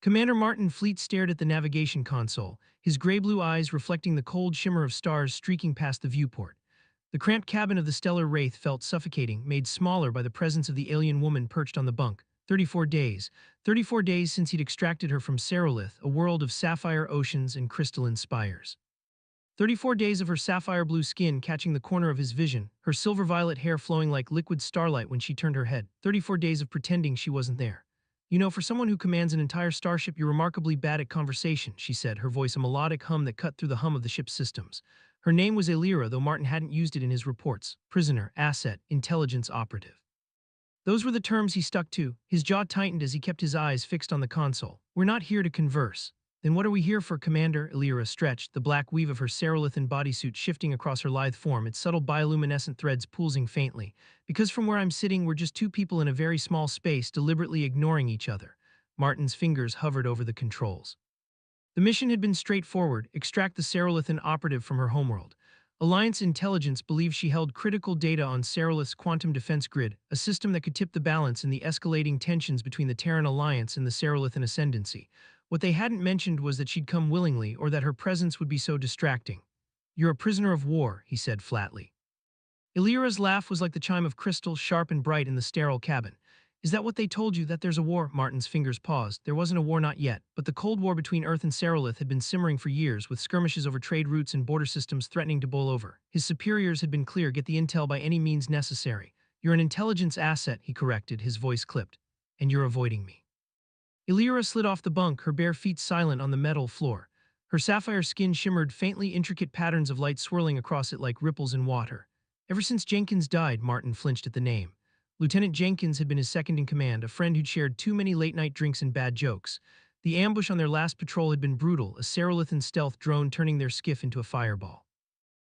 Commander Martin Fleet stared at the navigation console, his gray-blue eyes reflecting the cold shimmer of stars streaking past the viewport. The cramped cabin of the stellar wraith felt suffocating, made smaller by the presence of the alien woman perched on the bunk. 34 days. 34 days since he'd extracted her from Serolith, a world of sapphire oceans and crystalline spires. 34 days of her sapphire-blue skin catching the corner of his vision, her silver-violet hair flowing like liquid starlight when she turned her head. 34 days of pretending she wasn't there. You know, for someone who commands an entire starship, you're remarkably bad at conversation, she said, her voice a melodic hum that cut through the hum of the ship's systems. Her name was Aelira, though Martin hadn't used it in his reports. Prisoner, asset, intelligence operative. Those were the terms he stuck to. His jaw tightened as he kept his eyes fixed on the console. We're not here to converse. Then what are we here for, Commander? Aelira stretched, the black weave of her Cerolithan bodysuit shifting across her lithe form, its subtle bioluminescent threads pulsing faintly. Because from where I'm sitting, we're just two people in a very small space, deliberately ignoring each other. Martin's fingers hovered over the controls. The mission had been straightforward: extract the Cerolithan operative from her homeworld. Alliance intelligence believed she held critical data on Cerolith's quantum defense grid, a system that could tip the balance in the escalating tensions between the Terran Alliance and the Cerolithan Ascendancy. What they hadn't mentioned was that she'd come willingly, or that her presence would be so distracting. You're a prisoner of war, he said flatly. Aelira's laugh was like the chime of crystal, sharp and bright in the sterile cabin. Is that what they told you, that there's a war? Martin's fingers paused. There wasn't a war, not yet, but the Cold War between Earth and Serolith had been simmering for years, with skirmishes over trade routes and border systems threatening to boil over. His superiors had been clear: get the intel by any means necessary. You're an intelligence asset, he corrected, his voice clipped. And you're avoiding me. Aelira slid off the bunk, her bare feet silent on the metal floor. Her sapphire skin shimmered faintly, intricate patterns of light swirling across it like ripples in water. Ever since Jenkins died, Martin flinched at the name. Lieutenant Jenkins had been his second-in-command, a friend who'd shared too many late-night drinks and bad jokes. The ambush on their last patrol had been brutal, a Cerolithan stealth drone turning their skiff into a fireball.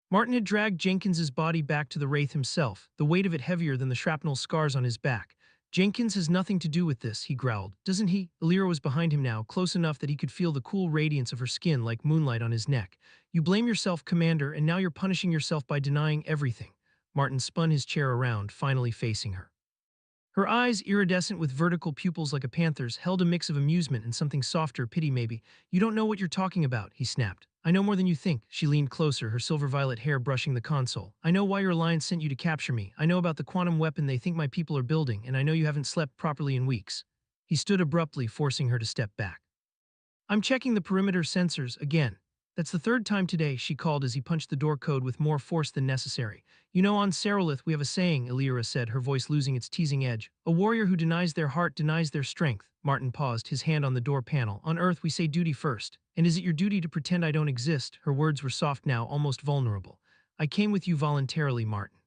Martin had dragged Jenkins's body back to the Wraith himself, the weight of it heavier than the shrapnel scars on his back. Jenkins has nothing to do with this, he growled. Doesn't he? Aelira was behind him now, close enough that he could feel the cool radiance of her skin like moonlight on his neck. You blame yourself, Commander, and now you're punishing yourself by denying everything. Martin spun his chair around, finally facing her. Her eyes, iridescent with vertical pupils like a panther's, held a mix of amusement and something softer, pity maybe. You don't know what you're talking about, he snapped. I know more than you think. She leaned closer, her silver-violet hair brushing the console. I know why your alliance sent you to capture me. I know about the quantum weapon they think my people are building, and I know you haven't slept properly in weeks. He stood abruptly, forcing her to step back. I'm checking the perimeter sensors again. That's the third time today, she called as he punched the door code with more force than necessary. You know, on Serolith we have a saying, Aelira said, her voice losing its teasing edge. A warrior who denies their heart denies their strength. Martin paused, his hand on the door panel. On Earth we say duty first. And is it your duty to pretend I don't exist? Her words were soft now, almost vulnerable. I came with you voluntarily, Martin.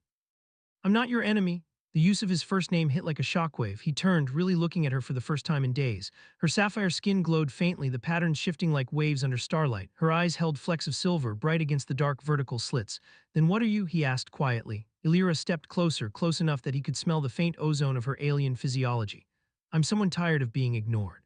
I'm not your enemy. The use of his first name hit like a shockwave. He turned, really looking at her for the first time in days. Her sapphire skin glowed faintly, the patterns shifting like waves under starlight. Her eyes held flecks of silver, bright against the dark vertical slits. Then what are you? He asked quietly. Aelira stepped closer, close enough that he could smell the faint ozone of her alien physiology. I'm someone tired of being ignored.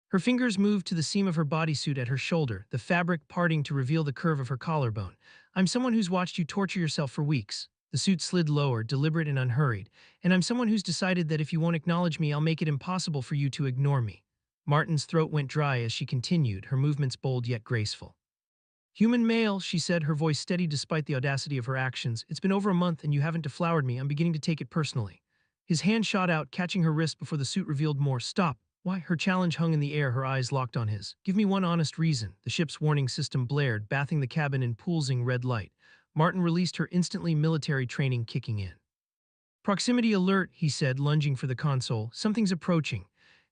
Her fingers moved to the seam of her bodysuit at her shoulder, the fabric parting to reveal the curve of her collarbone. I'm someone who's watched you torture yourself for weeks. The suit slid lower, deliberate and unhurried. And I'm someone who's decided that if you won't acknowledge me, I'll make it impossible for you to ignore me. Martin's throat went dry as she continued, her movements bold yet graceful. Human male, she said, her voice steady despite the audacity of her actions. It's been over a month and you haven't deflowered me. I'm beginning to take it personally. His hand shot out, catching her wrist before the suit revealed more. Stop. Why? Her challenge hung in the air, her eyes locked on his. Give me one honest reason. The ship's warning system blared, bathing the cabin in pulsing red light. Martin released her instantly, military training kicking in. Proximity alert, he said, lunging for the console. Something's approaching.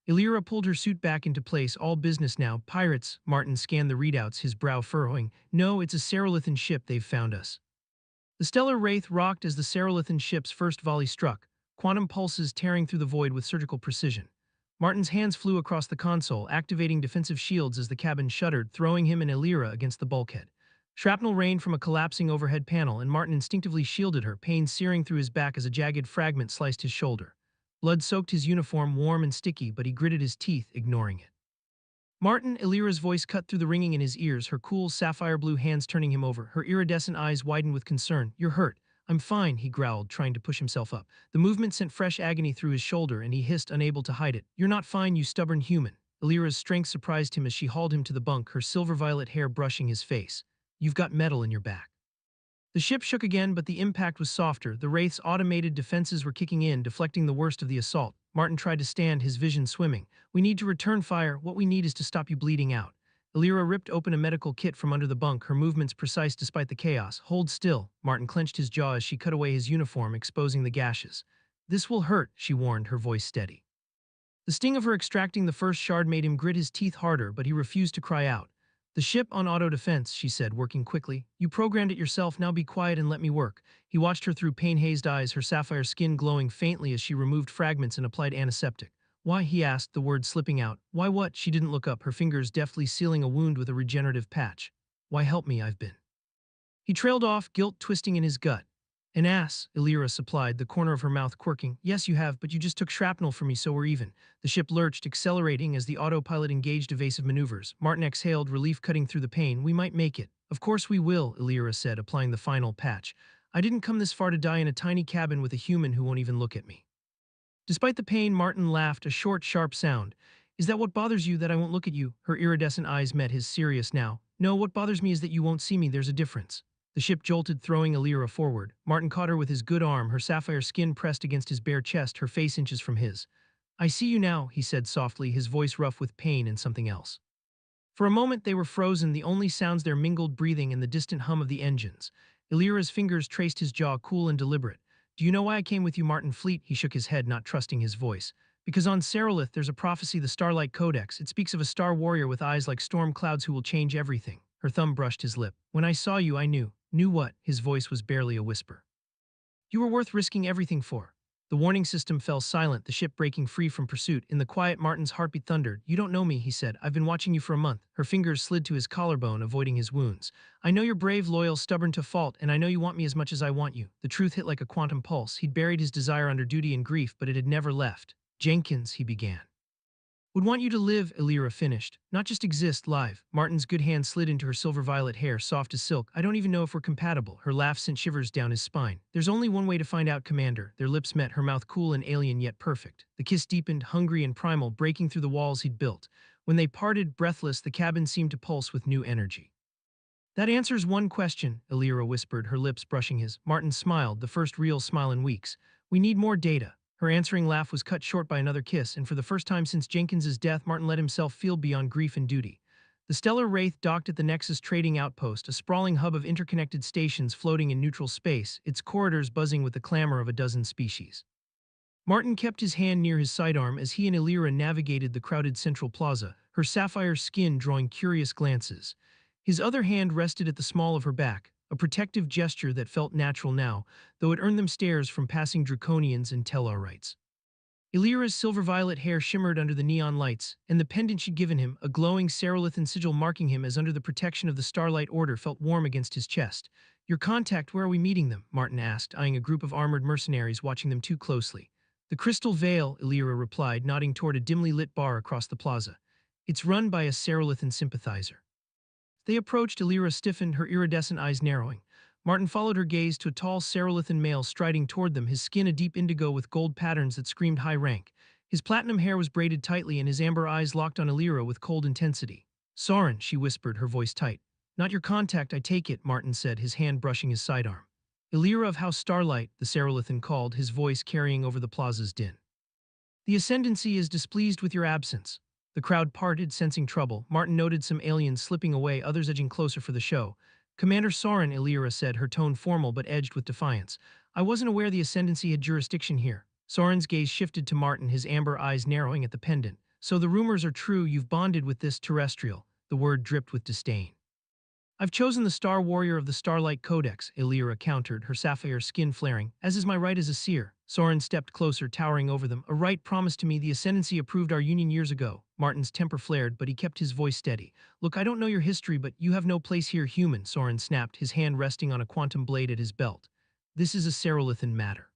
Aelira pulled her suit back into place. All business now. Pirates. Martin scanned the readouts, his brow furrowing. No, it's a Cerolithan ship. They've found us. The stellar wraith rocked as the Cerolithan ship's first volley struck, quantum pulses tearing through the void with surgical precision. Martin's hands flew across the console, activating defensive shields as the cabin shuddered, throwing him and Aelira against the bulkhead. Shrapnel rained from a collapsing overhead panel, and Martin instinctively shielded her, pain searing through his back as a jagged fragment sliced his shoulder. Blood soaked his uniform, warm and sticky, but he gritted his teeth, ignoring it. Martin, Aelira's voice cut through the ringing in his ears, her cool, sapphire-blue hands turning him over. Her iridescent eyes widened with concern. You're hurt. I'm fine, he growled, trying to push himself up. The movement sent fresh agony through his shoulder, and he hissed, unable to hide it. You're not fine, you stubborn human. Aelira's strength surprised him as she hauled him to the bunk, her silver-violet hair brushing his face. You've got metal in your back. The ship shook again, but the impact was softer. The Wraith's automated defenses were kicking in, deflecting the worst of the assault. Martin tried to stand, his vision swimming. We need to return fire. What we need is to stop you bleeding out. Aelira ripped open a medical kit from under the bunk, her movements precise despite the chaos. Hold still. Martin clenched his jaw as she cut away his uniform, exposing the gashes. This will hurt, she warned, her voice steady. The sting of her extracting the first shard made him grit his teeth harder, but he refused to cry out. The ship on auto defense, she said, working quickly. You programmed it yourself, now be quiet and let me work. He watched her through pain-hazed eyes, her sapphire skin glowing faintly as she removed fragments and applied antiseptic. Why, he asked, the word slipping out. Why what? She didn't look up, her fingers deftly sealing a wound with a regenerative patch. Why help me, I've been. He trailed off, guilt twisting in his gut. An ass, Aelira supplied, the corner of her mouth quirking. Yes, you have, but you just took shrapnel from me, so we're even. The ship lurched, accelerating as the autopilot engaged evasive maneuvers. Martin exhaled, relief cutting through the pain. We might make it. Of course we will, Aelira said, applying the final patch. I didn't come this far to die in a tiny cabin with a human who won't even look at me. Despite the pain, Martin laughed, a short, sharp sound. Is that what bothers you, that I won't look at you? Her iridescent eyes met his, serious now. No, what bothers me is that you won't see me, there's a difference. The ship jolted, throwing Aelira forward. Martin caught her with his good arm, her sapphire skin pressed against his bare chest, her face inches from his. I see you now, he said softly, his voice rough with pain and something else. For a moment they were frozen, the only sounds their mingled breathing and the distant hum of the engines. Aelira's fingers traced his jaw, cool and deliberate. Do you know why I came with you, Martin Fleet? He shook his head, not trusting his voice. Because on Serolith there's a prophecy, the Starlight Codex. It speaks of a star warrior with eyes like storm clouds who will change everything. Her thumb brushed his lip. When I saw you, I knew. Knew what? His voice was barely a whisper. You were worth risking everything for. The warning system fell silent, the ship breaking free from pursuit. In the quiet, Martin's heartbeat thundered. You don't know me, he said. I've been watching you for a month. Her fingers slid to his collarbone, avoiding his wounds. I know you're brave, loyal, stubborn to fault, and I know you want me as much as I want you. The truth hit like a quantum pulse. He'd buried his desire under duty and grief, but it had never left. Jenkins, he began. Would want you to live, Aelira finished. Not just exist, live. Martin's good hand slid into her silver-violet hair, soft as silk. I don't even know if we're compatible. Her laugh sent shivers down his spine. There's only one way to find out, Commander. Their lips met, her mouth cool and alien yet perfect. The kiss deepened, hungry and primal, breaking through the walls he'd built. When they parted, breathless, the cabin seemed to pulse with new energy. That answers one question, Aelira whispered, her lips brushing his. Martin smiled, the first real smile in weeks. We need more data. Her answering laugh was cut short by another kiss, and for the first time since Jenkins's death, Martin let himself feel beyond grief and duty. The Stellar Wraith docked at the Nexus Trading Outpost, a sprawling hub of interconnected stations floating in neutral space, its corridors buzzing with the clamor of a dozen species. Martin kept his hand near his sidearm as he and Aelira navigated the crowded central plaza, her sapphire skin drawing curious glances. His other hand rested at the small of her back, a protective gesture that felt natural now, though it earned them stares from passing Draconians and Tellarites. Aelira's silver-violet hair shimmered under the neon lights, and the pendant she'd given him, a glowing Serolithan sigil marking him as under the protection of the Starlight Order, felt warm against his chest. Your contact, where are we meeting them? Martin asked, eyeing a group of armored mercenaries watching them too closely. The Crystal Veil, Aelira replied, nodding toward a dimly lit bar across the plaza. It's run by a Serolithan sympathizer. They approached, Aelira stiffened, her iridescent eyes narrowing. Martin followed her gaze to a tall Serolithan male striding toward them, his skin a deep indigo with gold patterns that screamed high rank. His platinum hair was braided tightly and his amber eyes locked on Aelira with cold intensity. Soren, she whispered, her voice tight. Not your contact, I take it, Martin said, his hand brushing his sidearm. Aelira of House Starlight, the Serolithan called, his voice carrying over the plaza's din. The Ascendancy is displeased with your absence. The crowd parted, sensing trouble. Martin noted some aliens slipping away, others edging closer for the show. Commander Soren, Aelira said, her tone formal but edged with defiance. I wasn't aware the Ascendancy had jurisdiction here. Soren's gaze shifted to Martin, his amber eyes narrowing at the pendant. So the rumors are true, you've bonded with this terrestrial. The word dripped with disdain. I've chosen the Star Warrior of the Starlight Codex, Aelira countered, her sapphire skin flaring, as is my right as a seer. Soren stepped closer, towering over them. A right promised to me, the Ascendancy approved our union years ago. Martin's temper flared, but he kept his voice steady. Look, I don't know your history, but you have no place here, human, Soren snapped, his hand resting on a quantum blade at his belt. This is a Serolithan matter.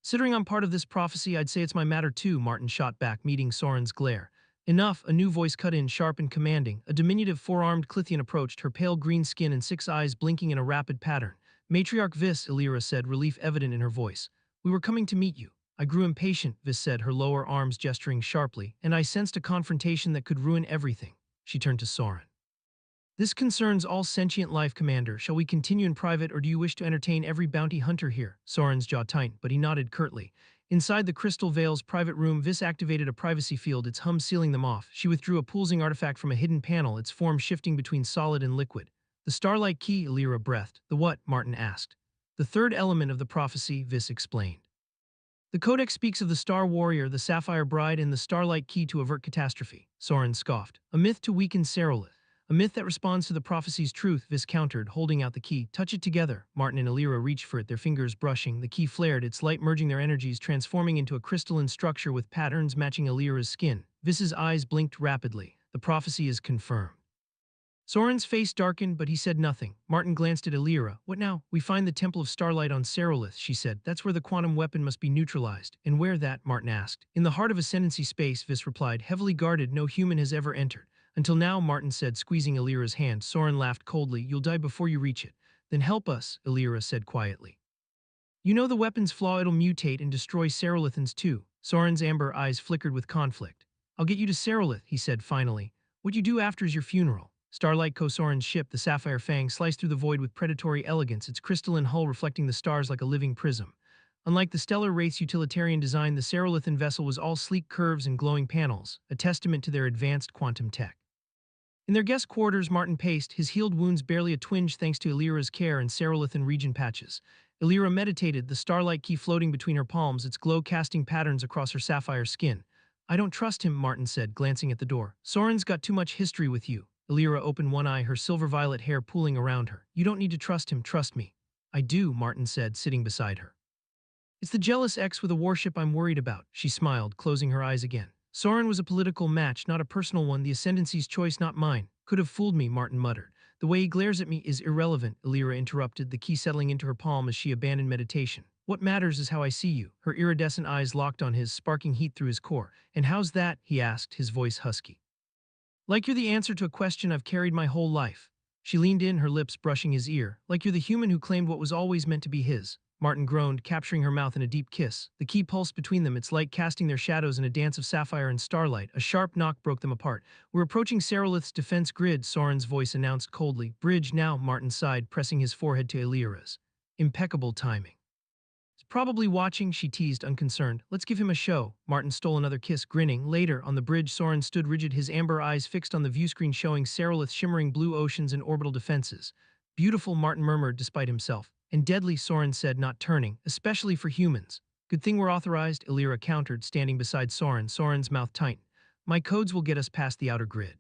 Considering I'm part of this prophecy, I'd say it's my matter too, Martin shot back, meeting Soren's glare. Enough, a new voice cut in, sharp and commanding. A diminutive four-armed Clithian approached, her pale green skin and 6 eyes blinking in a rapid pattern. Matriarch Vis, Aelira said, relief evident in her voice. We were coming to meet you. I grew impatient, Vis said, her lower arms gesturing sharply, and I sensed a confrontation that could ruin everything. She turned to Soren. This concerns all sentient life, Commander. Shall we continue in private, or do you wish to entertain every bounty hunter here? Soren's jaw tightened, but he nodded curtly. Inside the Crystal Vale's private room, Vis activated a privacy field, its hum sealing them off. She withdrew a pulsing artifact from a hidden panel, its form shifting between solid and liquid. The starlight key, Aelira breathed. The what? Martin asked. The third element of the prophecy, Vis explained. The Codex speaks of the Star Warrior, the Sapphire Bride, and the Starlight Key to avert catastrophe. Soren scoffed. A myth to weaken Cerolith. A myth that responds to the prophecy's truth, Vis countered, holding out the key. Touch it together. Martin and Aelira reached for it, their fingers brushing. The key flared, its light merging their energies, transforming into a crystalline structure with patterns matching Aelira's skin. Vis's eyes blinked rapidly. The prophecy is confirmed. Soren's face darkened, but he said nothing. Martin glanced at Aelira. What now? We find the Temple of Starlight on Cerolith, she said. That's where the quantum weapon must be neutralized. And where that? Martin asked. In the heart of Ascendancy space, Vis replied. Heavily guarded, no human has ever entered. Until now, Martin said, squeezing Aelira's hand. Soren laughed coldly. You'll die before you reach it. Then help us, Aelira said quietly. You know the weapon's flaw, it'll mutate and destroy Cerolithans too. Soren's amber eyes flickered with conflict. I'll get you to Cerolith, he said finally. What you do after is your funeral. Starlight Soren's ship, the Sapphire Fang, sliced through the void with predatory elegance, its crystalline hull reflecting the stars like a living prism. Unlike the Stellar Wraith's utilitarian design, the Cerolithan vessel was all sleek curves and glowing panels, a testament to their advanced quantum tech. In their guest quarters, Martin paced, his healed wounds barely a twinge thanks to Aelira's care and Cerolithan region patches. Aelira meditated, the starlight key floating between her palms, its glow casting patterns across her sapphire skin. I don't trust him, Martin said, glancing at the door. Soren's got too much history with you. Aelira opened one eye, her silver-violet hair pooling around her. You don't need to trust him, trust me. I do, Martin said, sitting beside her. It's the jealous ex with a warship I'm worried about, she smiled, closing her eyes again. Soren was a political match, not a personal one, the Ascendancy's choice, not mine. Could have fooled me, Martin muttered. The way he glares at me is irrelevant, Aelira interrupted, the key settling into her palm as she abandoned meditation. What matters is how I see you. Her iridescent eyes locked on his, sparking heat through his core. And how's that? He asked, his voice husky. Like you're the answer to a question I've carried my whole life. She leaned in, her lips brushing his ear. Like you're the human who claimed what was always meant to be his. Martin groaned, capturing her mouth in a deep kiss. The key pulsed between them, its light casting their shadows in a dance of sapphire and starlight. A sharp knock broke them apart. We're approaching Cerolith's defense grid, Soren's voice announced coldly. Bridge now, Martin sighed, pressing his forehead to Aelira's. Impeccable timing. Probably watching, she teased, unconcerned. Let's give him a show. Martin stole another kiss, grinning. Later, on the bridge, Soren stood rigid, his amber eyes fixed on the viewscreen showing Cerolith's shimmering blue oceans and orbital defenses. Beautiful, Martin murmured despite himself. And deadly, Soren said, not turning, especially for humans. Good thing we're authorized, Aelira countered, standing beside Soren. Soren's mouth tightened. My codes will get us past the outer grid.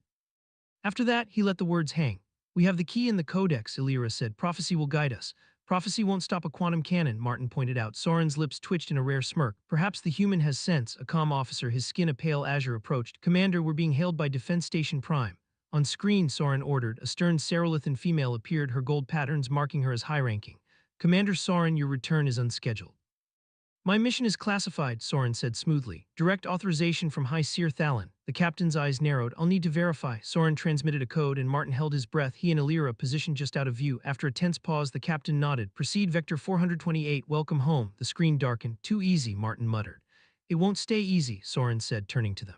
After that, he let the words hang. We have the key in the codex, Aelira said. Prophecy will guide us. Prophecy won't stop a quantum cannon, Martin pointed out. Soren's lips twitched in a rare smirk. Perhaps the human has sense, a calm officer, his skin a pale azure, approached. Commander, we're being hailed by Defense Station Prime. On screen, Soren ordered. A stern Cerolithan female appeared, her gold patterns marking her as high-ranking. Commander Soren, your return is unscheduled. My mission is classified, Soren said smoothly. Direct authorization from High Seer Thalon. The captain's eyes narrowed. I'll need to verify. Soren transmitted a code and Martin held his breath, he and Aelira positioned just out of view. After a tense pause, the captain nodded. Proceed Vector 428, welcome home. The screen darkened. Too easy, Martin muttered. It won't stay easy, Soren said, turning to them.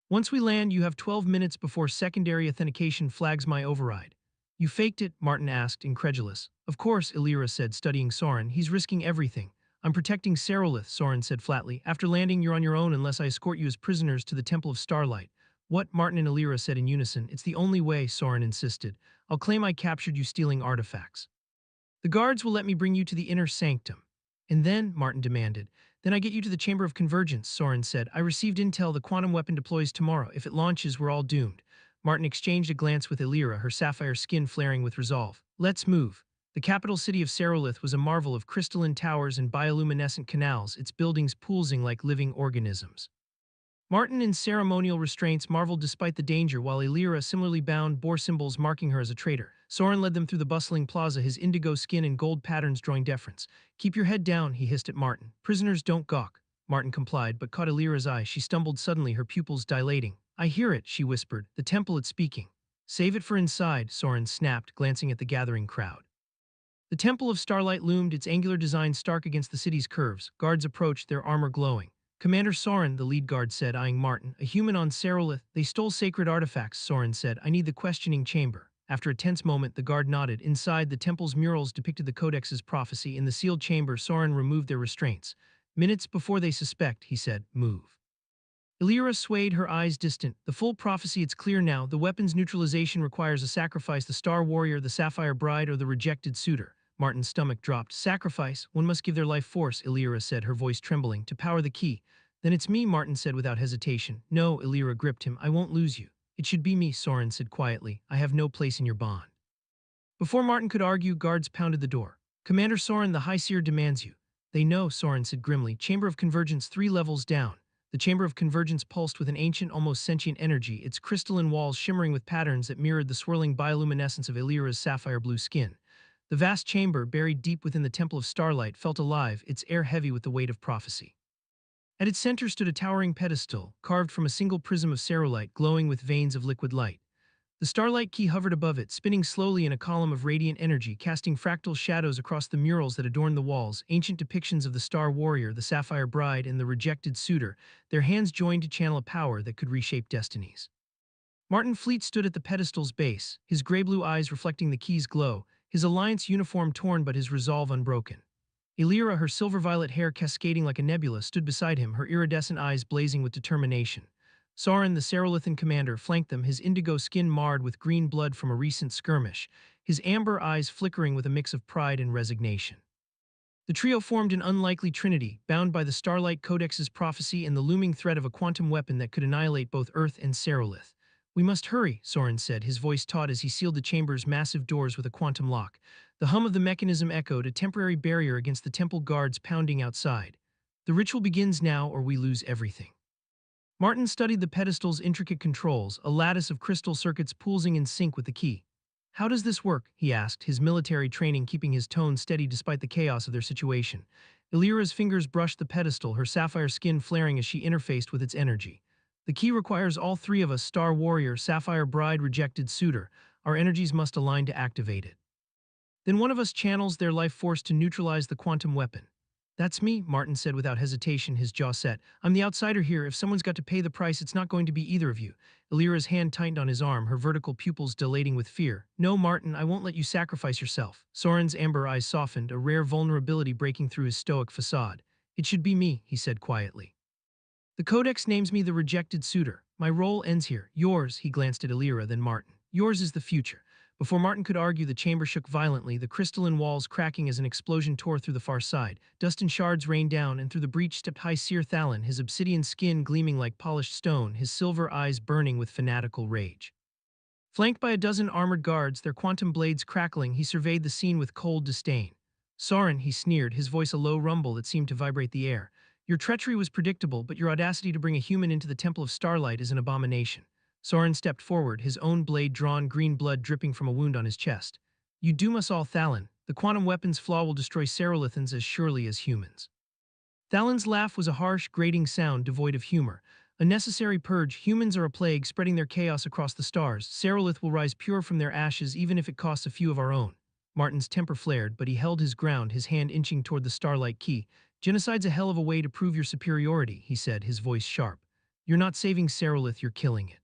Once we land, you have 12 minutes before secondary authentication flags my override. You faked it, Martin asked, incredulous. Of course, Aelira said, studying Soren. He's risking everything. I'm protecting Cerolith, Soren said flatly. After landing, you're on your own unless I escort you as prisoners to the Temple of Starlight. What? Martin and Aelira said in unison. It's the only way, Soren insisted. I'll claim I captured you stealing artifacts. The guards will let me bring you to the inner sanctum. And then, Martin demanded. Then I get you to the Chamber of Convergence, Soren said. I received intel the quantum weapon deploys tomorrow. If it launches, we're all doomed. Martin exchanged a glance with Aelira, her sapphire skin flaring with resolve. Let's move. The capital city of Cerolith was a marvel of crystalline towers and bioluminescent canals, its buildings pulsing like living organisms. Martin, in ceremonial restraints, marveled despite the danger, while Aelira, similarly bound, bore symbols marking her as a traitor. Soren led them through the bustling plaza, his indigo skin and gold patterns drawing deference. Keep your head down, he hissed at Martin. Prisoners don't gawk. Martin complied, but caught Aelira's eye. She stumbled suddenly, her pupils dilating. I hear it, she whispered. The temple it's speaking. Save it for inside, Soren snapped, glancing at the gathering crowd. The Temple of Starlight loomed, its angular design stark against the city's curves. Guards approached, their armor glowing. Commander Soren, the lead guard said, eyeing Martin, a human on Serolith. They stole sacred artifacts, Soren said. I need the questioning chamber. After a tense moment, the guard nodded. Inside, the temple's murals depicted the Codex's prophecy. In the sealed chamber, Soren removed their restraints. Minutes before they suspect, he said, move. Aelira swayed, her eyes distant. The full prophecy, it's clear now. The weapon's neutralization requires a sacrifice, the Star Warrior, the Sapphire Bride, or the rejected suitor. Martin's stomach dropped. Sacrifice? One must give their life force, Aelira said, her voice trembling, to power the key. Then it's me, Martin said without hesitation. No, Aelira gripped him. I won't lose you. It should be me, Soren said quietly. I have no place in your bond. Before Martin could argue, guards pounded the door. Commander Soren, the High Seer demands you. They know, Soren said grimly. Chamber of Convergence 3 levels down. The Chamber of Convergence pulsed with an ancient, almost sentient energy, its crystalline walls shimmering with patterns that mirrored the swirling bioluminescence of Aelira's sapphire-blue skin. The vast chamber, buried deep within the Temple of Starlight, felt alive, its air heavy with the weight of prophecy. At its center stood a towering pedestal, carved from a single prism of cerulite glowing with veins of liquid light. The starlight key hovered above it, spinning slowly in a column of radiant energy, casting fractal shadows across the murals that adorned the walls, ancient depictions of the Star Warrior, the Sapphire Bride, and the rejected suitor, their hands joined to channel a power that could reshape destinies. Martin Fleet stood at the pedestal's base, his gray-blue eyes reflecting the key's glow, his alliance uniform torn but his resolve unbroken. Aelira, her silver-violet hair cascading like a nebula, stood beside him, her iridescent eyes blazing with determination. Soren, the Serolithan commander, flanked them, his indigo skin marred with green blood from a recent skirmish, his amber eyes flickering with a mix of pride and resignation. The trio formed an unlikely trinity, bound by the Starlight Codex's prophecy and the looming threat of a quantum weapon that could annihilate both Earth and Serolith. We must hurry, Soren said, his voice taut as he sealed the chamber's massive doors with a quantum lock. The hum of the mechanism echoed, a temporary barrier against the temple guards pounding outside. The ritual begins now, or we lose everything. Martin studied the pedestal's intricate controls, a lattice of crystal circuits pulsing in sync with the key. How does this work? He asked, his military training keeping his tone steady despite the chaos of their situation. Aelira's fingers brushed the pedestal, her sapphire skin flaring as she interfaced with its energy. The key requires all three of us, Star Warrior, Sapphire Bride, rejected suitor. Our energies must align to activate it. Then one of us channels their life force to neutralize the quantum weapon. That's me, Martin said without hesitation, his jaw set. I'm the outsider here. If someone's got to pay the price, it's not going to be either of you. Aelira's hand tightened on his arm, her vertical pupils dilating with fear. No, Martin, I won't let you sacrifice yourself. Soren's amber eyes softened, a rare vulnerability breaking through his stoic facade. It should be me, he said quietly. The Codex names me the rejected suitor. My role ends here. Yours, he glanced at Aelira, then Martin. Yours is the future. Before Martin could argue, the chamber shook violently, the crystalline walls cracking as an explosion tore through the far side. Dust and shards rained down, and through the breach stepped High Seer Thalon, his obsidian skin gleaming like polished stone, his silver eyes burning with fanatical rage. Flanked by a dozen armored guards, their quantum blades crackling, he surveyed the scene with cold disdain. Soren, he sneered, his voice a low rumble that seemed to vibrate the air. Your treachery was predictable, but your audacity to bring a human into the Temple of Starlight is an abomination. Soren stepped forward, his own blade drawn, green blood dripping from a wound on his chest. You doom us all, Thalon. The quantum weapon's flaw will destroy Serolithans as surely as humans. Thalon's laugh was a harsh, grating sound devoid of humor. A necessary purge, humans are a plague, spreading their chaos across the stars. Serolith will rise pure from their ashes even if it costs a few of our own. Martin's temper flared, but he held his ground, his hand inching toward the starlight key. Genocide's a hell of a way to prove your superiority, he said, his voice sharp. You're not saving Serolith, you're killing it.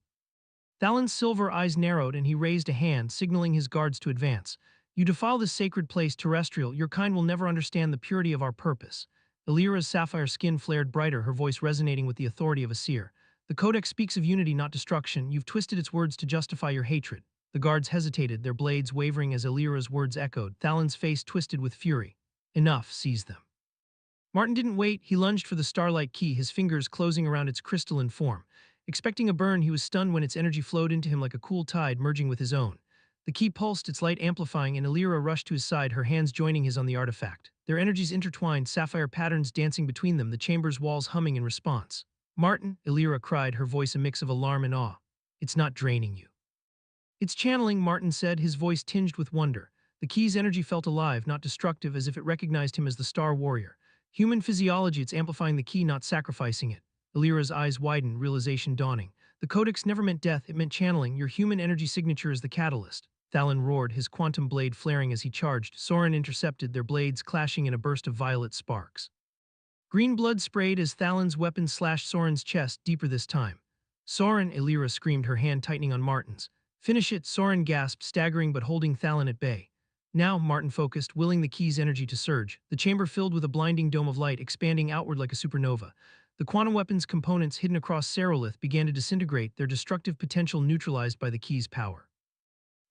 Thalon's silver eyes narrowed and he raised a hand, signaling his guards to advance. You defile this sacred place, terrestrial, your kind will never understand the purity of our purpose. Aelira's sapphire skin flared brighter, her voice resonating with the authority of a seer. The Codex speaks of unity, not destruction. You've twisted its words to justify your hatred. The guards hesitated, their blades wavering as Aelira's words echoed. Thalon's face twisted with fury. Enough, seize them. Martin didn't wait, he lunged for the starlight key, his fingers closing around its crystalline form. Expecting a burn, he was stunned when its energy flowed into him like a cool tide merging with his own. The key pulsed, its light amplifying, and Aelira rushed to his side, her hands joining his on the artifact. Their energies intertwined, sapphire patterns dancing between them, the chamber's walls humming in response. Martin, Aelira cried, her voice a mix of alarm and awe. It's not draining you. It's channeling, Martin said, his voice tinged with wonder. The key's energy felt alive, not destructive, as if it recognized him as the Star Warrior. Human physiology, it's amplifying the key, not sacrificing it. Aelira's eyes widened, realization dawning. The Codex never meant death, it meant channeling. Your human energy signature is the catalyst. Thalon roared, his quantum blade flaring as he charged. Soren intercepted, their blades clashing in a burst of violet sparks. Green blood sprayed as Thalon's weapon slashed Soren's chest, deeper this time. Soren, Aelira screamed, her hand tightening on Martin's. Finish it, Soren gasped, staggering but holding Thalon at bay. Now, Martin focused, willing the key's energy to surge, the chamber filled with a blinding dome of light expanding outward like a supernova. The quantum weapon's components hidden across Serolith began to disintegrate, their destructive potential neutralized by the key's power.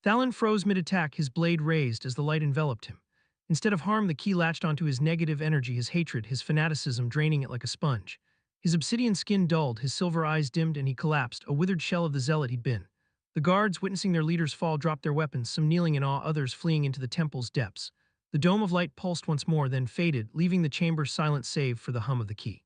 Thalon froze mid-attack, his blade raised as the light enveloped him. Instead of harm, the key latched onto his negative energy, his hatred, his fanaticism, draining it like a sponge. His obsidian skin dulled, his silver eyes dimmed, and he collapsed, a withered shell of the zealot he'd been. The guards, witnessing their leader's fall, dropped their weapons, some kneeling in awe, others fleeing into the temple's depths. The dome of light pulsed once more, then faded, leaving the chamber silent save for the hum of the key.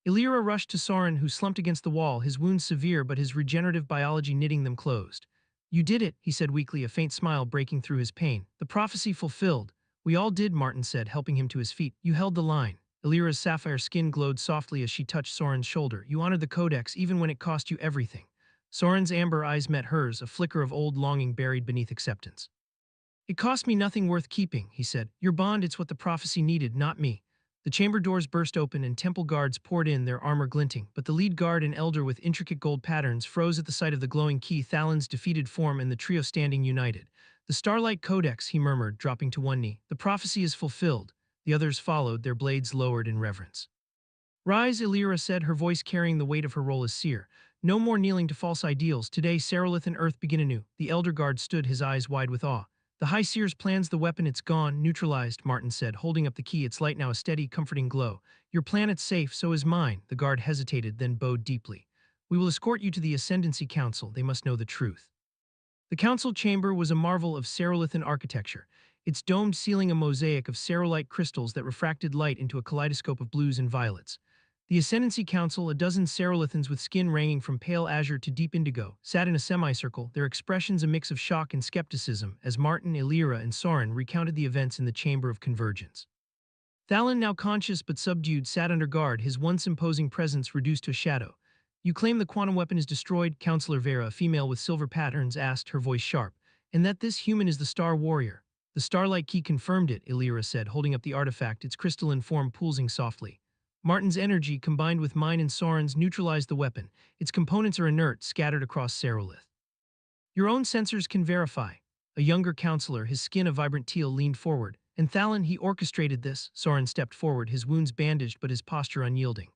Aelira rushed to Soren, who slumped against the wall, his wounds severe but his regenerative biology knitting them closed. You did it, he said weakly, a faint smile breaking through his pain. The prophecy fulfilled. We all did, Martin said, helping him to his feet. You held the line. Aelira's sapphire skin glowed softly as she touched Soren's shoulder. You honored the Codex even when it cost you everything. Soren's amber eyes met hers, a flicker of old longing buried beneath acceptance. It cost me nothing worth keeping, he said. Your bond, it's what the prophecy needed, not me. The chamber doors burst open and temple guards poured in, their armor glinting, but the lead guard, an elder with intricate gold patterns, froze at the sight of the glowing key, Thalon's defeated form, and the trio standing united. The Starlight Codex, he murmured, dropping to one knee. The prophecy is fulfilled. The others followed, their blades lowered in reverence. Rise, Aelira said, her voice carrying the weight of her role as seer. No more kneeling to false ideals. Today, Serolith and Earth begin anew. The elder guard stood, his eyes wide with awe. The High Seer's plans, the weapon, it's gone, neutralized, Martin said, holding up the key, its light now a steady, comforting glow. Your planet's safe, so is mine. The guard hesitated, then bowed deeply. We will escort you to the Ascendancy Council. They must know the truth. The council chamber was a marvel of Serolithan architecture, its domed ceiling a mosaic of cerolite crystals that refracted light into a kaleidoscope of blues and violets. The Ascendancy Council, a dozen Serolithans with skin ranging from pale azure to deep indigo, sat in a semicircle, their expressions a mix of shock and skepticism, as Martin, Aelira, and Soren recounted the events in the Chamber of Convergence. Thalon, now conscious but subdued, sat under guard, his once imposing presence reduced to a shadow. You claim the quantum weapon is destroyed, Counselor Vera, a female with silver patterns, asked, her voice sharp, and that this human is the Star Warrior. The Starlight Key confirmed it, Aelira said, holding up the artifact, its crystalline form pulsing softly. Martin's energy, combined with mine and Soren's, neutralized the weapon. Its components are inert, scattered across Serolith. Your own sensors can verify. A younger counselor, his skin a vibrant teal, leaned forward. And Thalon, he orchestrated this. Soren stepped forward, his wounds bandaged but his posture unyielding.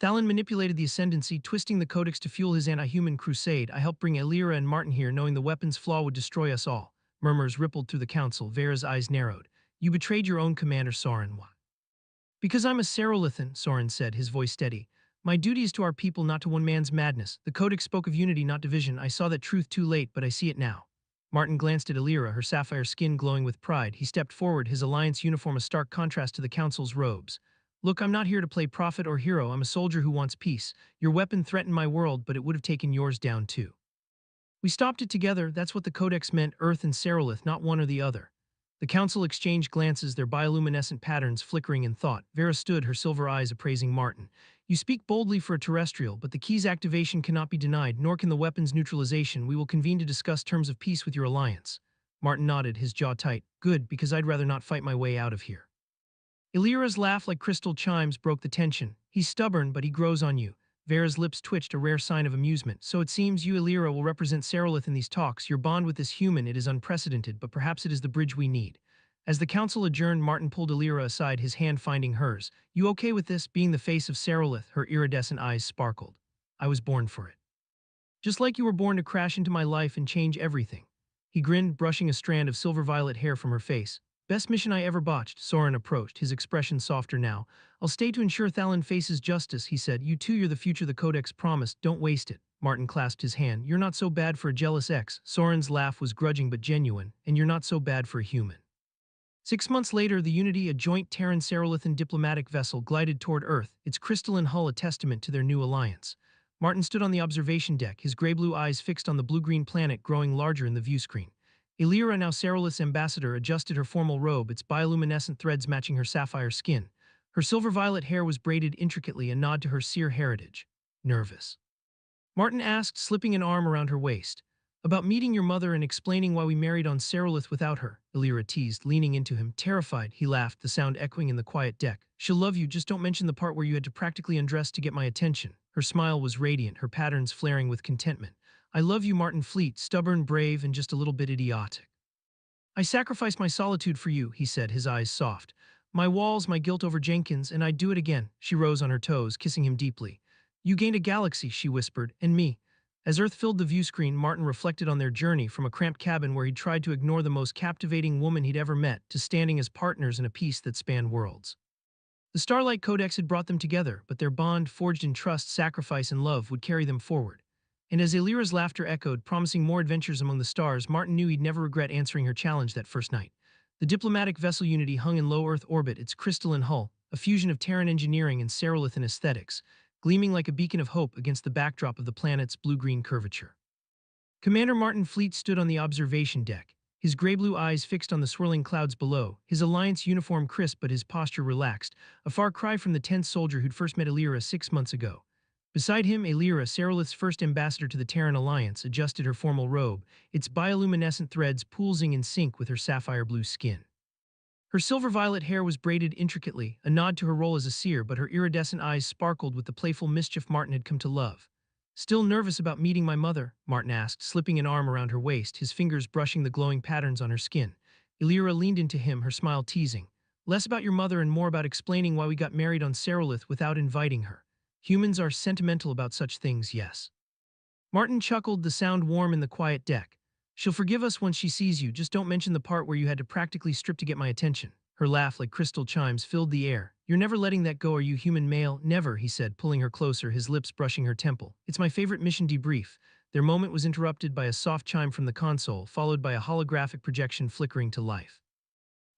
Thalon manipulated the Ascendancy, twisting the Codex to fuel his anti-human crusade. I helped bring Aelira and Martin here, knowing the weapon's flaw would destroy us all. Murmurs rippled through the council. Vera's eyes narrowed. You betrayed your own commander, Soren. Why? Because I'm a Serolithan, Soren said, his voice steady. My duty is to our people, not to one man's madness. The Codex spoke of unity, not division. I saw that truth too late, but I see it now. Martin glanced at Aelira, her sapphire skin glowing with pride. He stepped forward, his alliance uniform a stark contrast to the council's robes. Look, I'm not here to play prophet or hero. I'm a soldier who wants peace. Your weapon threatened my world, but it would have taken yours down too. We stopped it together. That's what the Codex meant, Earth and Serolith, not one or the other. The council exchanged glances, their bioluminescent patterns flickering in thought. Vera stood, her silver eyes appraising Martin. You speak boldly for a terrestrial, but the key's activation cannot be denied, nor can the weapon's neutralization. We will convene to discuss terms of peace with your alliance. Martin nodded, his jaw tight. Good, because I'd rather not fight my way out of here. Aelira's laugh like crystal chimes broke the tension. He's stubborn, but he grows on you. Vera's lips twitched, a rare sign of amusement. So it seems you, Aelira, will represent Serolith in these talks. Your bond with this human, it is unprecedented, but perhaps it is the bridge we need. As the council adjourned, Martin pulled Aelira aside, his hand finding hers. You okay with this? Being the face of Serolith, her iridescent eyes sparkled. I was born for it. Just like you were born to crash into my life and change everything. He grinned, brushing a strand of silver-violet hair from her face. Best mission I ever botched. Soren approached, his expression softer now. I'll stay to ensure Thalon faces justice, he said. You too, you're the future the Codex promised. Don't waste it. Martin clasped his hand. You're not so bad for a jealous ex. Soren's laugh was grudging but genuine. And you're not so bad for a human. 6 months later, the Unity, a joint Terran-Serolithan diplomatic vessel, glided toward Earth, its crystalline hull a testament to their new alliance. Martin stood on the observation deck, his gray-blue eyes fixed on the blue-green planet growing larger in the viewscreen. Aelira, now Serolith's ambassador, adjusted her formal robe, its bioluminescent threads matching her sapphire skin. Her silver-violet hair was braided intricately, a nod to her seer heritage. Nervous? Martin asked, slipping an arm around her waist. About meeting your mother and explaining why we married on Serolith without her, Aelira teased, leaning into him. Terrified, he laughed, the sound echoing in the quiet deck. She'll love you, just don't mention the part where you had to practically undress to get my attention. Her smile was radiant, her patterns flaring with contentment. I love you, Martin Fleet, stubborn, brave, and just a little bit idiotic. I sacrificed my solitude for you, he said, his eyes soft. My walls, my guilt over Jenkins, and I'd do it again. She rose on her toes, kissing him deeply. You gained a galaxy, she whispered, and me. As Earth filled the view screen, Martin reflected on their journey from a cramped cabin where he'd tried to ignore the most captivating woman he'd ever met to standing as partners in a peace that spanned worlds. The Starlight Codex had brought them together, but their bond, forged in trust, sacrifice, and love, would carry them forward. And as Aelira's laughter echoed, promising more adventures among the stars, Martin knew he'd never regret answering her challenge that first night. The diplomatic vessel Unity hung in low Earth orbit, its crystalline hull, a fusion of Terran engineering and Serolithan aesthetics, gleaming like a beacon of hope against the backdrop of the planet's blue-green curvature. Commander Martin Fleet stood on the observation deck, his gray-blue eyes fixed on the swirling clouds below, his Alliance uniform crisp but his posture relaxed, a far cry from the tense soldier who'd first met Aelira 6 months ago. Beside him, Aelira, Serolith's first ambassador to the Terran Alliance, adjusted her formal robe, its bioluminescent threads pulsing in sync with her sapphire-blue skin. Her silver-violet hair was braided intricately, a nod to her role as a seer, but her iridescent eyes sparkled with the playful mischief Martin had come to love. Still nervous about meeting my mother? Martin asked, slipping an arm around her waist, his fingers brushing the glowing patterns on her skin. Aelira leaned into him, her smile teasing. Less about your mother and more about explaining why we got married on Serolith without inviting her. Humans are sentimental about such things, yes. Martin chuckled, the sound warm in the quiet deck. She'll forgive us once she sees you, just don't mention the part where you had to practically strip to get my attention. Her laugh, like crystal chimes, filled the air. You're never letting that go, are you, human male? Never, he said, pulling her closer, his lips brushing her temple. It's my favorite mission debrief. Their moment was interrupted by a soft chime from the console, followed by a holographic projection flickering to life.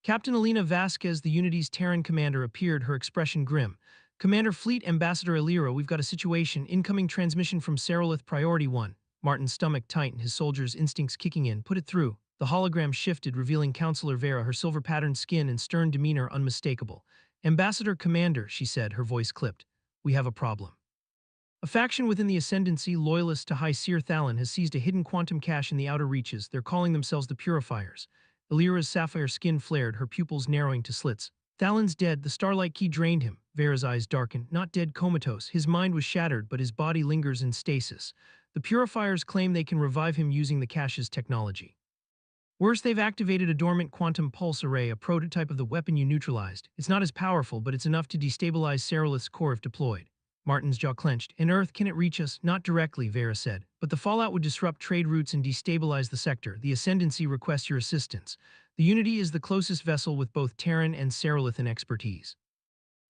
Captain Elena Vasquez, the Unity's Terran commander, appeared, her expression grim. Commander Fleet, Ambassador Aelira, we've got a situation. Incoming transmission from Serolith Priority 1. Martin's stomach tightened, his soldier's instincts kicking in. Put it through. The hologram shifted, revealing Counselor Vera, her silver-patterned skin and stern demeanor unmistakable. Ambassador Commander, she said, her voice clipped. We have a problem. A faction within the Ascendancy, loyalist to High Seer Thalon, has seized a hidden quantum cache in the outer reaches. They're calling themselves the Purifiers. Aelira's sapphire skin flared, her pupils narrowing to slits. Thalon's dead, the Starlight Key drained him. Vera's eyes darkened. Not dead, comatose. His mind was shattered, but his body lingers in stasis. The Purifiers claim they can revive him using the cache's technology. Worse, they've activated a dormant quantum pulse array, a prototype of the weapon you neutralized. It's not as powerful, but it's enough to destabilize Serolith's core if deployed. Martin's jaw clenched. In Earth, can it reach us? Not directly, Vera said. But the fallout would disrupt trade routes and destabilize the sector. The Ascendancy requests your assistance. The Unity is the closest vessel with both Terran and Serolithan expertise.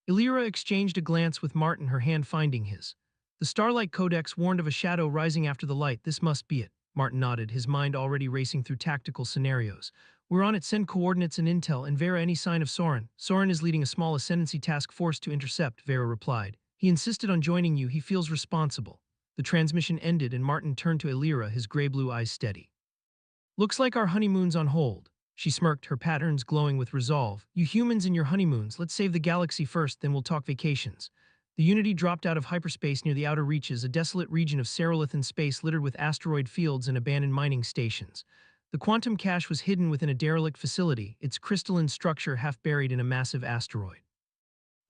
Aelira exchanged a glance with Martin, her hand finding his. The Starlight Codex warned of a shadow rising after the light. This must be it. Martin nodded, his mind already racing through tactical scenarios. We're on it, send coordinates and intel, and Vera any sign of Soren. Soren is leading a small Ascendancy task force to intercept, Vera replied. He insisted on joining you, he feels responsible. The transmission ended and Martin turned to Aelira, his gray-blue eyes steady. Looks like our honeymoon's on hold. She smirked, her patterns glowing with resolve. You humans and your honeymoons, let's save the galaxy first, then we'll talk vacations. The Unity dropped out of hyperspace near the outer reaches, a desolate region of Serolithan space littered with asteroid fields and abandoned mining stations. The quantum cache was hidden within a derelict facility, its crystalline structure half buried in a massive asteroid.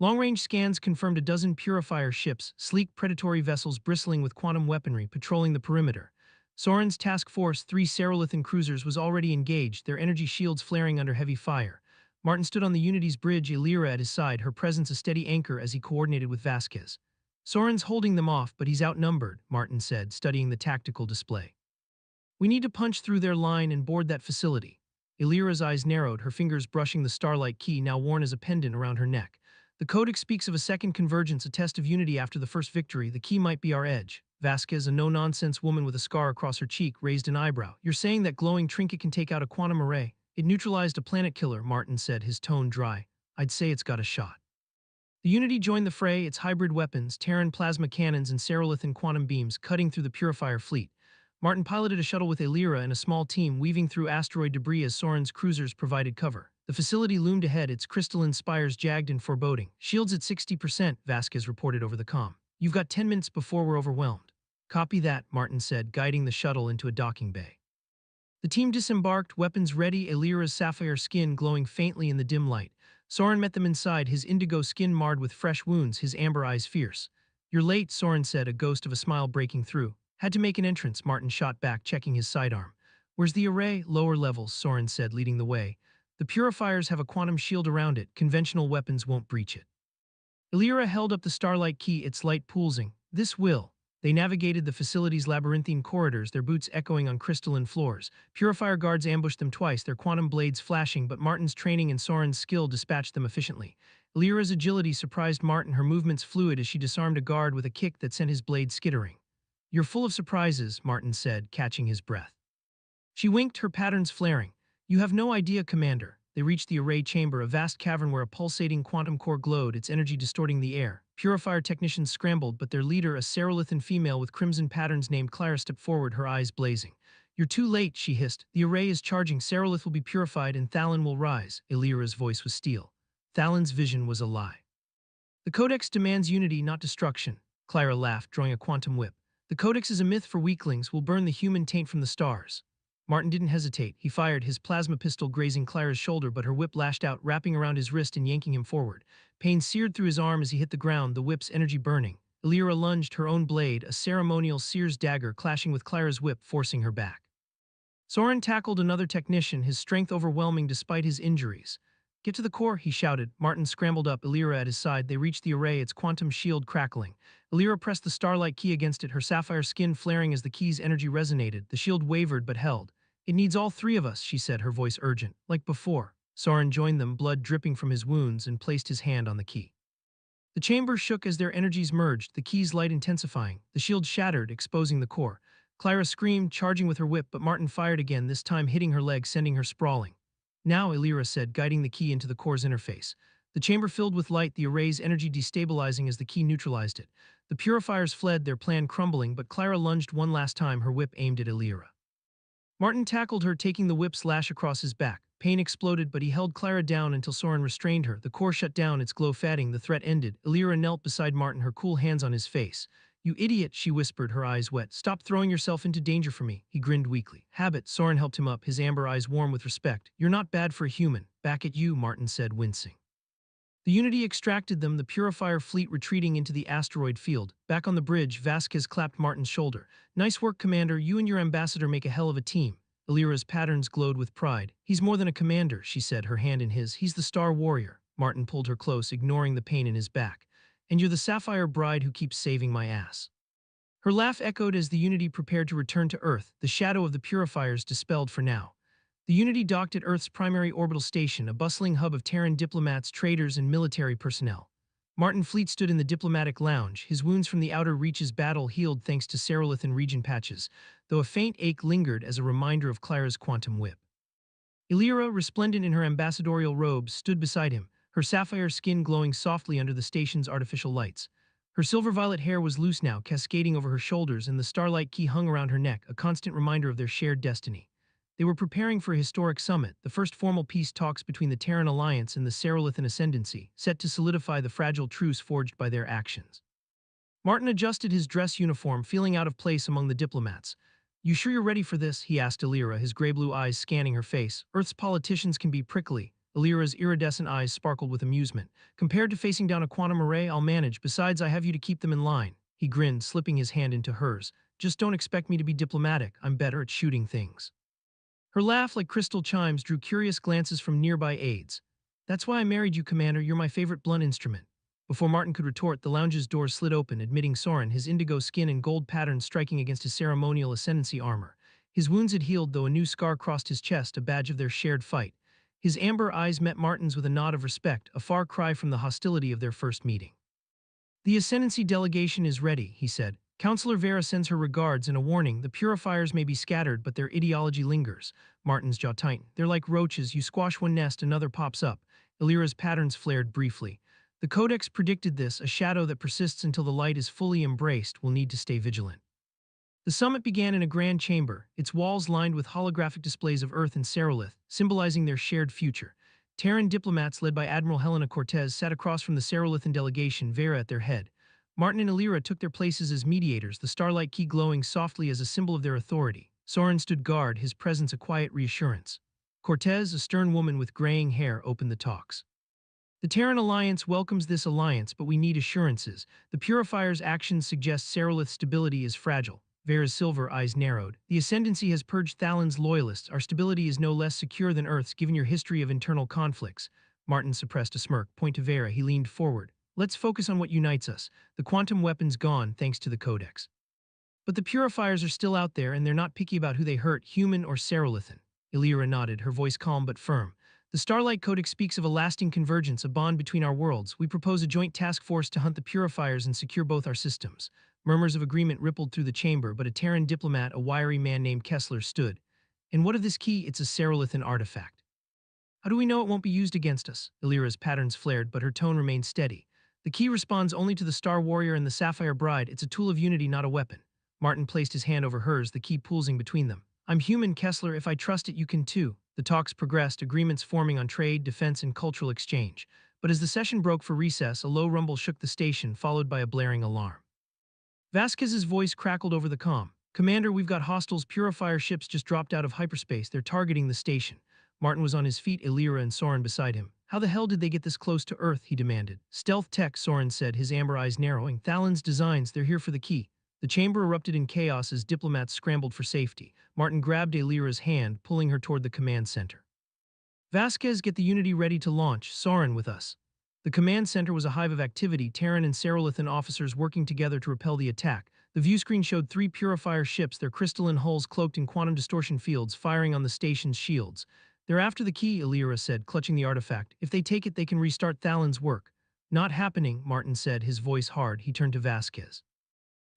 Long-range scans confirmed a dozen Purifier ships, sleek predatory vessels bristling with quantum weaponry, patrolling the perimeter. Soren's task force, 3 Serolithan cruisers, was already engaged, their energy shields flaring under heavy fire. Martin stood on the Unity's bridge, Aelira at his side, her presence a steady anchor as he coordinated with Vasquez. Soren's holding them off, but he's outnumbered, Martin said, studying the tactical display. We need to punch through their line and board that facility. Aelira's eyes narrowed, her fingers brushing the Starlight Key, now worn as a pendant around her neck. The Codex speaks of a second convergence, a test of unity after the first victory. The key might be our edge. Vasquez, a no-nonsense woman with a scar across her cheek, raised an eyebrow. You're saying that glowing trinket can take out a quantum array? It neutralized a planet killer, Martin said, his tone dry. I'd say it's got a shot. The Unity joined the fray, its hybrid weapons, Terran plasma cannons and Serolithan quantum beams cutting through the Purifier fleet. Martin piloted a shuttle with Aelira and a small team weaving through asteroid debris as Soren's cruisers provided cover. The facility loomed ahead, its crystalline spires jagged and foreboding. Shields at 60%, Vasquez reported over the comm. You've got 10 minutes before we're overwhelmed. Copy that, Martin said, guiding the shuttle into a docking bay. The team disembarked, weapons ready, Aelira's sapphire skin glowing faintly in the dim light. Soren met them inside, his indigo skin marred with fresh wounds, his amber eyes fierce. You're late, Soren said, a ghost of a smile breaking through. Had to make an entrance, Martin shot back, checking his sidearm. Where's the array? Lower levels, Soren said, leading the way. The purifiers have a quantum shield around it. Conventional weapons won't breach it. Aelira held up the starlight key, its light pulsing. This will. They navigated the facility's labyrinthine corridors, their boots echoing on crystalline floors. Purifier guards ambushed them twice, their quantum blades flashing, but Martin's training and Soren's skill dispatched them efficiently. Aelira's agility surprised Martin, her movements fluid as she disarmed a guard with a kick that sent his blade skittering. You're full of surprises, Martin said, catching his breath. She winked, her patterns flaring. You have no idea, Commander. They reached the array chamber, a vast cavern where a pulsating quantum core glowed, its energy distorting the air. Purifier technicians scrambled, but their leader, a Cerulithan female with crimson patterns named Clara, stepped forward, her eyes blazing. You're too late, she hissed. The array is charging. Cerulith will be purified and Thalon will rise. Aelira's voice was steel. Thalon's vision was a lie. The Codex demands unity, not destruction. Clara laughed, drawing a quantum whip. The Codex is a myth for weaklings. We'll burn the human taint from the stars. Martin didn't hesitate. He fired, his plasma pistol grazing Clara's shoulder, but her whip lashed out, wrapping around his wrist and yanking him forward. Pain seared through his arm as he hit the ground, the whip's energy burning. Aelira lunged, her own blade, a ceremonial seer's dagger, clashing with Clara's whip, forcing her back. Soren tackled another technician, his strength overwhelming despite his injuries. Get to the core, he shouted. Martin scrambled up, Aelira at his side. They reached the array, its quantum shield crackling. Aelira pressed the starlight key against it, her sapphire skin flaring as the key's energy resonated. The shield wavered but held. It needs all three of us, she said, her voice urgent. Like before. Soren joined them, blood dripping from his wounds, and placed his hand on the key. The chamber shook as their energies merged, the key's light intensifying. The shield shattered, exposing the core. Clara screamed, charging with her whip, but Martin fired again, this time hitting her leg, sending her sprawling. Now, Aelira said, guiding the key into the core's interface. The chamber filled with light, the array's energy destabilizing as the key neutralized it. The purifiers fled, their plan crumbling, but Clara lunged one last time, her whip aimed at Aelira. Martin tackled her, taking the whip's lash across his back. Pain exploded, but he held Clara down until Soren restrained her. The core shut down, its glow fading. The threat ended. Aelira knelt beside Martin, her cool hands on his face. You idiot, she whispered, her eyes wet. Stop throwing yourself into danger for me. He grinned weakly. Habit, Soren helped him up, his amber eyes warm with respect. You're not bad for a human. Back at you, Martin said, wincing. The Unity extracted them, the Purifier fleet retreating into the asteroid field. Back on the bridge, Vasquez clapped Martin's shoulder. Nice work, Commander. You and your ambassador make a hell of a team. Aelira's patterns glowed with pride. He's more than a commander, she said, her hand in his. He's the Star Warrior. Martin pulled her close, ignoring the pain in his back. And you're the Sapphire Bride who keeps saving my ass. Her laugh echoed as the Unity prepared to return to Earth, the shadow of the Purifiers dispelled for now. The Unity docked at Earth's primary orbital station, a bustling hub of Terran diplomats, traders, and military personnel. Martin Fleet stood in the diplomatic lounge, his wounds from the outer reaches battle healed thanks to Cerulithan region patches, though a faint ache lingered as a reminder of Clara's quantum whip. Aelira, resplendent in her ambassadorial robes, stood beside him, her sapphire skin glowing softly under the station's artificial lights. Her silver-violet hair was loose now, cascading over her shoulders, and the starlight key hung around her neck, a constant reminder of their shared destiny. They were preparing for a historic summit, the first formal peace talks between the Terran Alliance and the Cerulithan Ascendancy, set to solidify the fragile truce forged by their actions. Martin adjusted his dress uniform, feeling out of place among the diplomats. You sure you're ready for this? He asked Aelira, his gray-blue eyes scanning her face. Earth's politicians can be prickly. Aelira's iridescent eyes sparkled with amusement. Compared to facing down a quantum array, I'll manage. Besides, I have you to keep them in line. He grinned, slipping his hand into hers. Just don't expect me to be diplomatic. I'm better at shooting things. Her laugh, like crystal chimes, drew curious glances from nearby aides. That's why I married you, Commander. You're my favorite blunt instrument. Before Martin could retort, the lounge's door slid open, admitting Soren, his indigo skin and gold patterns striking against his ceremonial ascendancy armor. His wounds had healed, though a new scar crossed his chest, a badge of their shared fight. His amber eyes met Martin's with a nod of respect, a far cry from the hostility of their first meeting. The Ascendancy delegation is ready, he said. Counselor Vera sends her regards and a warning. The Purifiers may be scattered, but their ideology lingers. Martin's jaw tightened. They're like roaches. You squash one nest, another pops up. Aelira's patterns flared briefly. The Codex predicted this, a shadow that persists until the light is fully embraced will need to stay vigilant. The summit began in a grand chamber, its walls lined with holographic displays of Earth and Cerulith, symbolizing their shared future. Terran diplomats led by Admiral Helena Cortez sat across from the Cerulithan delegation, Vera at their head. Martin and Aelira took their places as mediators, the starlight key glowing softly as a symbol of their authority. Soren stood guard, his presence a quiet reassurance. Cortez, a stern woman with graying hair, opened the talks. The Terran Alliance welcomes this alliance, but we need assurances. The Purifier's actions suggest Serolith's stability is fragile. Vera's silver eyes narrowed. The Ascendancy has purged Thalan's loyalists. Our stability is no less secure than Earth's, given your history of internal conflicts. Martin suppressed a smirk. Point to Vera. He leaned forward. Let's focus on what unites us. The quantum weapon's gone, thanks to the Codex. But the Purifiers are still out there, and they're not picky about who they hurt, human or Serolithan. Aelira nodded, her voice calm but firm. The Starlight Codex speaks of a lasting convergence, a bond between our worlds. We propose a joint task force to hunt the Purifiers and secure both our systems. Murmurs of agreement rippled through the chamber, but a Terran diplomat, a wiry man named Kessler, stood. And what of this key? It's a Serolithan artifact. How do we know it won't be used against us? Aelira's patterns flared, but her tone remained steady. The key responds only to the Star Warrior and the Sapphire Bride. It's a tool of unity, not a weapon. Martin placed his hand over hers, the key pulsing between them. I'm human, Kessler. If I trust it, you can too. The talks progressed, agreements forming on trade, defense, and cultural exchange. But as the session broke for recess, a low rumble shook the station, followed by a blaring alarm. Vasquez's voice crackled over the comm. Commander, we've got hostiles. Purifier ships just dropped out of hyperspace. They're targeting the station. Martin was on his feet, Aelira and Soren beside him. How the hell did they get this close to Earth? He demanded. Stealth tech, Soren said, his amber eyes narrowing. Thalan's designs, they're here for the key. The chamber erupted in chaos as diplomats scrambled for safety. Martin grabbed Aelira's hand, pulling her toward the command center. Vasquez, get the Unity ready to launch. Soren with us. The command center was a hive of activity, Terran and Serolithan officers working together to repel the attack. The viewscreen showed 3 Purifier ships, their crystalline hulls cloaked in quantum distortion fields, firing on the station's shields. They're after the key, Aelira said, clutching the artifact. If they take it, they can restart Thalan's work. Not happening, Martin said, his voice hard. He turned to Vasquez.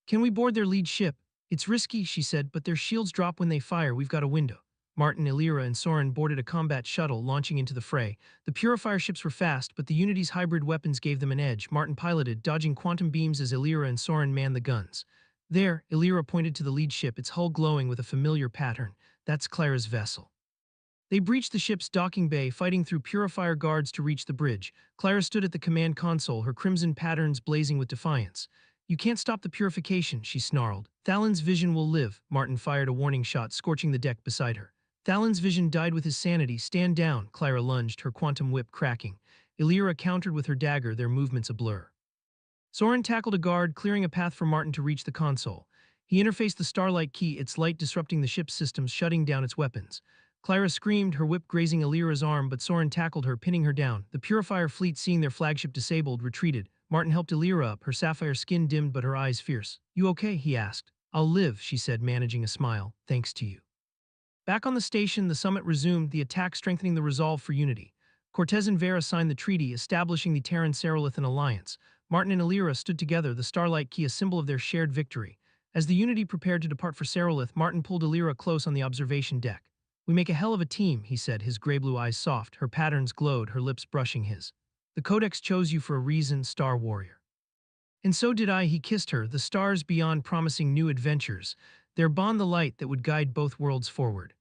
Can we board their lead ship? It's risky, she said, but their shields drop when they fire. We've got a window. Martin, Aelira, and Soren boarded a combat shuttle, launching into the fray. The Purifier ships were fast, but the Unity's hybrid weapons gave them an edge. Martin piloted, dodging quantum beams as Aelira and Soren manned the guns. There, Aelira pointed to the lead ship, its hull glowing with a familiar pattern. That's Clara's vessel. They breached the ship's docking bay, fighting through Purifier guards to reach the bridge. Clara stood at the command console, her crimson patterns blazing with defiance. You can't stop the purification, she snarled. Thalan's vision will live. Martin fired a warning shot, scorching the deck beside her. Thalan's vision died with his sanity. Stand down, Clara lunged, her quantum whip cracking. Aelira countered with her dagger, their movements a blur. Soren tackled a guard, clearing a path for Martin to reach the console. He interfaced the Starlight key, its light disrupting the ship's systems, shutting down its weapons. Clara screamed, her whip grazing Aelira's arm, but Soren tackled her, pinning her down. The Purifier fleet, seeing their flagship disabled, retreated. Martin helped Aelira up, her sapphire skin dimmed but her eyes fierce. You okay? He asked. I'll live, she said, managing a smile. Thanks to you. Back on the station, the summit resumed, the attack strengthening the resolve for unity. Cortez and Vera signed the treaty, establishing the Terran-Serolithan alliance. Martin and Aelira stood together, the Starlight key a symbol of their shared victory. As the Unity prepared to depart for Serolith, Martin pulled Aelira close on the observation deck. We make a hell of a team, he said, his gray-blue eyes soft, her patterns glowed, her lips brushing his. The Codex chose you for a reason, Star Warrior. And so did I, he kissed her, the stars beyond promising new adventures, their bond the light that would guide both worlds forward.